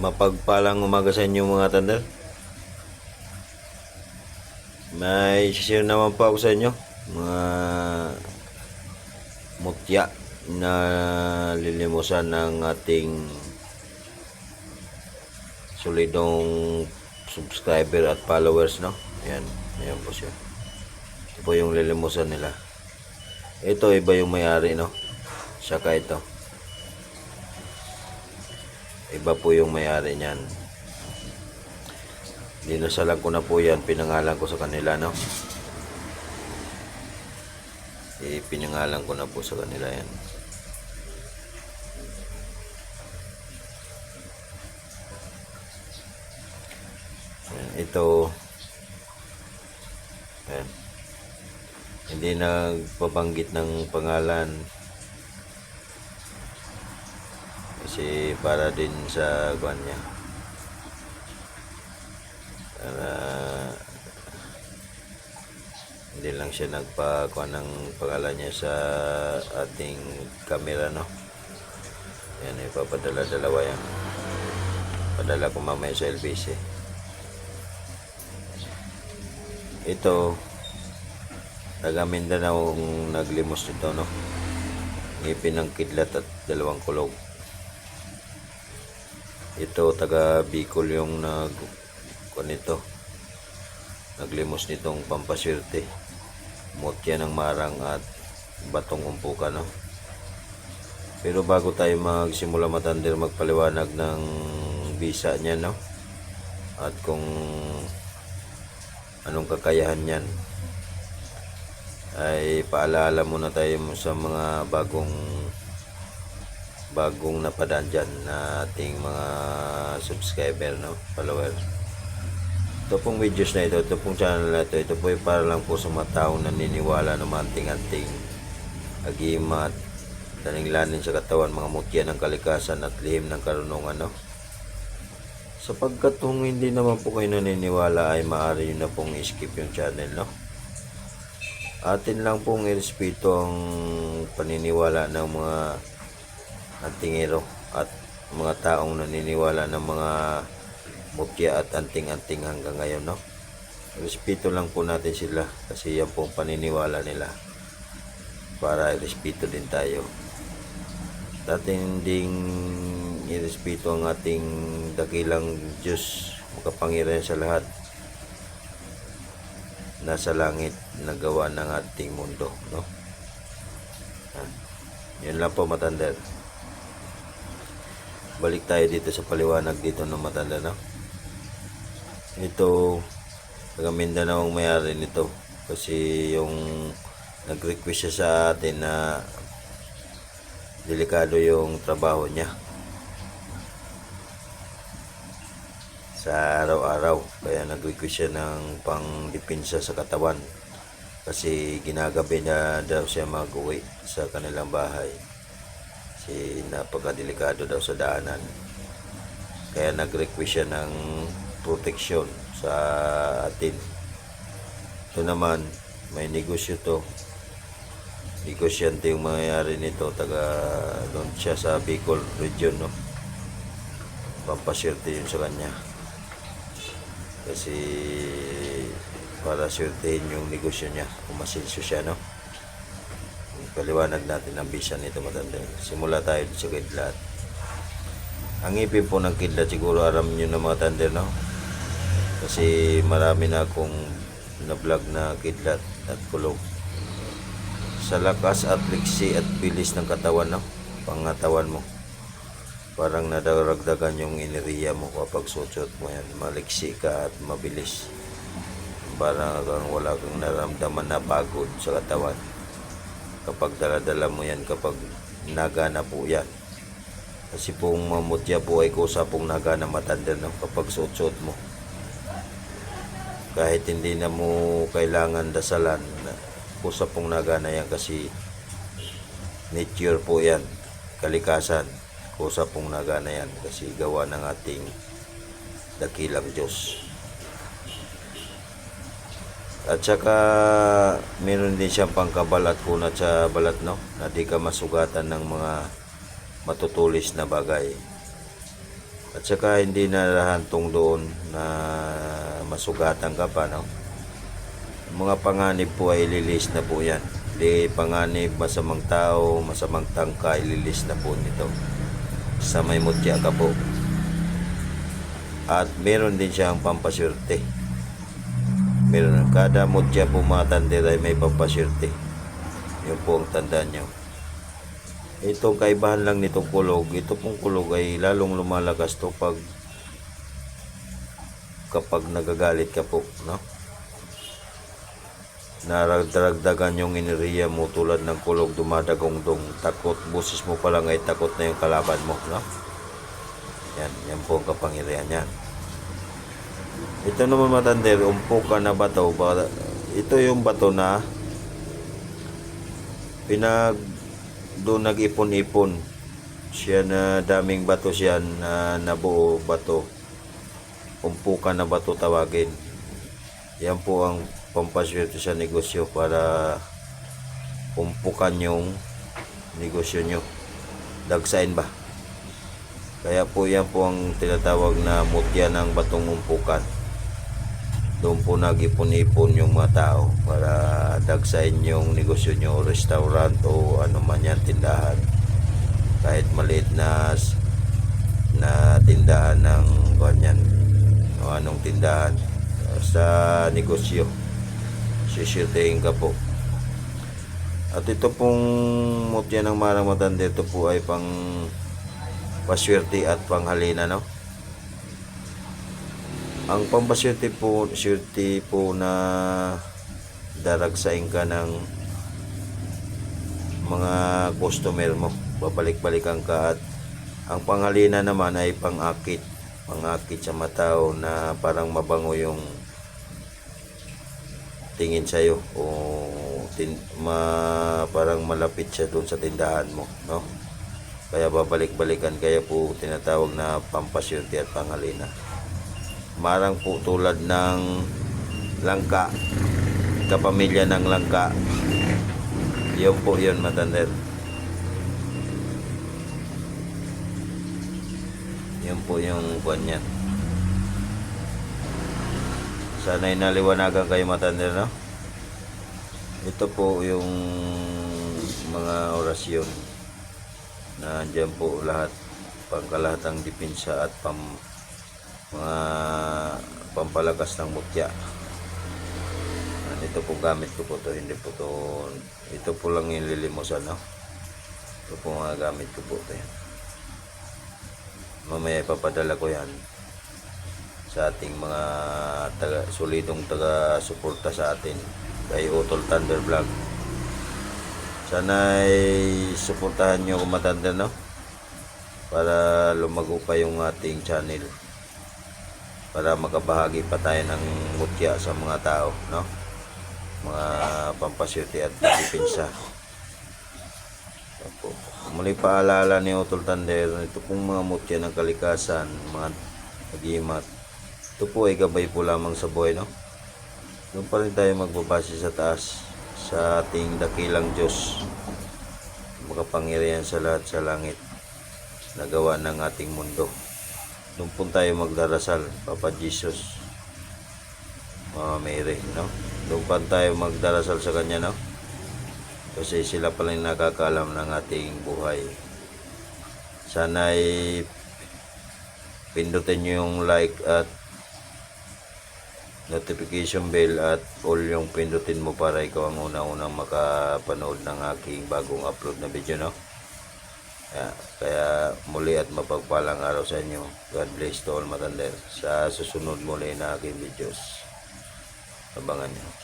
Mapagpalang umaga sa inyo mga tandem. May share naman po ako sa inyo mga mutya na lilimusan ng ating solidong subscriber at followers, no? Ayan po siya. Ito po yung lilimusan nila. Ito iba yung may-ari, no? Saka ito. Iba po yung may-ari niyan. Dinasalan ko na po yan, pinangalan ko sa kanila, no? Pinangalan ko na po sa kanila yan. Ito, ayan. Hindi nagpabanggit ng pangalan kasi para din sa kuwan niya, para hindi lang siya nagpakuha ng pangalan niya sa ating camera, no? Yan, ipapadala dalawa yan, padala ko mamaya sa LBC. Ito taga Mindanao ang naglimos nito, no? Ngipin ng kidlat at dalawang kulog. Ito taga Bicol yung nito, naglimos nitong pampaswerte, mutya ng marang at batong umpukan, no? Pero bago tayo magsimula matander, magpaliwanag ng visa niya, no? At kung anong kakayahan niyan, ay paalala muna tayo sa mga bagong napadaan dyan na ating mga subscriber, no? Follower. Ito pong videos na ito pong channel na ito po ay para lang po sa mga taong naniniwala na manting-anting, agimat, daninglanin sa katawan, mga mutya ng kalikasan at lihim ng karunungan, no? Sapagkat kung hindi naman po kayo naniniwala ay maaari nyo na pong skip yung channel, no? Atin lang pong irespeto ang paniniwala ng mga antingero at mga taong naniniwala ng mga mutya at anting-anting hanggang ngayon, no? Respeto lang po natin sila kasi yan pong paniniwala nila, para irespeto din tayo. Dating ding irespeto ang ating dakilang Diyos, makapangyarihan sa lahat, nasa langit, nagawa ng ating mundo, no? Yun lang po matander. Balik tayo dito sa paliwanag dito ng matanda, no? Ito taga Mindanao ang may-ari nito kasi yung nag-request siya sa atin na delikado yung trabaho niya sa araw-araw, kaya nag-request siya ng pang-depensa sa katawan kasi ginagabi na daw siya mag-uwi sa kanilang bahay kasi napakadelikado daw sa daanan, kaya nag-request siya ng proteksyon sa atin. Ito naman may negosyo to, negosyante yung mangyayari nito, taga doon siya sa Bicol region, no? Pampaswerte yun sa kanya kasi para swertehin yung negosyo niya kung masilso siya, no? Paliwanag natin ang visa nito matanda. Simula tayo sa kidlat. Ang ipin po ng kidlat siguro aram nyo na mga tander, no? Kasi marami na akong na-vlog na kidlat at kulog. Sa lakas at liksi at bilis ng katawan, no? Pangatawan mo, parang nadaragdagan yung enerhiya mo kapag suot mo yan. Maliksi ka at mabilis, parang wala kang naramdaman na pagod sa katawan kapag daladala mo yan, kapag nagana po yan. Kasi pong mamutya po ay kusa pong nagana matanda, no? Kapag suot mo, kahit hindi na mo kailangan dasalan, kusa pong nagana yan kasi nature po yan, kalikasan, kusa pong nagana yan kasi gawa ng ating dakilang Diyos. At saka meron din siyang pangkabalat kunat sa balat, no? Na di ka masugatan ng mga matutulis na bagay. At saka hindi na hantong doon na masugatan ka pa, no? Mga panganib po ay ililis na po yan. Di panganib, masamang tao, masamang tangka, ililis na po nito. Sa may mutya ka po. At meron din siyang pampaswerte. Meron. Kada mutya po mga tandir ay may pampaswerte. Yun po ang tandaan nyo. Itong kaibahan lang nitong kulog, ito pong kulog ay lalong lumalakas to kapag nagagalit ka po, no? Naragdagan yung enerhiya mo tulad ng kulog, dumadagong-dong, takot, busis mo pa lang ay takot na yung kalaban mo, no? Yan po ang kapangyarihan yan. Ito naman matandir, umpukan na bato, ito yung bato na doon nag-ipon-ipon siya, na daming bato siya na nabuo bato, umpukan na bato tawagin. Yan po ang pampaswerte sa negosyo para umpukan yung negosyo nyo, dagsain ba. Kaya po yan po ang tinatawag na mutya ng batong umpukan. Doon po nag-ipon-ipon yung mga tao para dagsain yung negosyo nyo, restaurant o ano man yan, tindahan. Kahit maliit na tindahan ng ganyan o anong tindahan sa negosyo, sisirtein ka po. At ito pong mutya ng marang matanda, ito po ay pang paswerte at panghalina, no? Ang pampaswerte po, swerte po na daragsain ka ng mga customer mo, babalik-balikan ka. At ang panghalina naman ay pangakit sa matao na parang mabango yung tingin sa'yo o parang malapit siya doon sa tindahan mo, no? Kaya babalik-balikan, kaya po tinatawag na pampaswerte at panghalina. Marang po tulad ng langka, kapamilya ng langka, yun po yun matander. Yun po yung buwan yan. Sana'y naliwanagan kayo matander, no? Ito po yung mga orasyon na andyan po lahat, pangkalahatang depensa at mga pampalakas ng mutya. Ito po gamit ko po to, hindi po to, ito po lang yung lilimusan, no? Ito po mga gamit ko po to yan. Mamaya ipapadala ko yan sa ating mga solidong taga-suporta sa atin kay Utol Thunder Vlog. Sana ay suportahan nyo kung matanda, no? Para lumago pa yung ating channel, para makabahagi pa tayo ng mutya sa mga tao, no? Mga pampaswerte at depensa. Muli paalala ni Utol Thunder, ito pong mga mutya ng kalikasan, mga agimat, ito po ay gabay po lamang sa buhay, no? Doon pa rin tayo magbabase sa taas, sa ating dakilang Diyos, makapangyarihan sa lahat sa langit, nagawa ng ating mundo. Doon po tayo magdarasal, Papa Jesus, Mama Mary, no? Doon pa tayo magdarasal sa Kanya, no? Kasi sila pala yung nakakaalam ng ating buhay. Sana ay pindutin nyo yung like at notification bell at all yung pindutin mo para ikaw ang unang-unang makapanood ng aking bagong upload na video, no? Kaya muli at mapagpalang araw sa inyo. God bless to all matander. Sa susunod muli na aking videos, abangan nyo.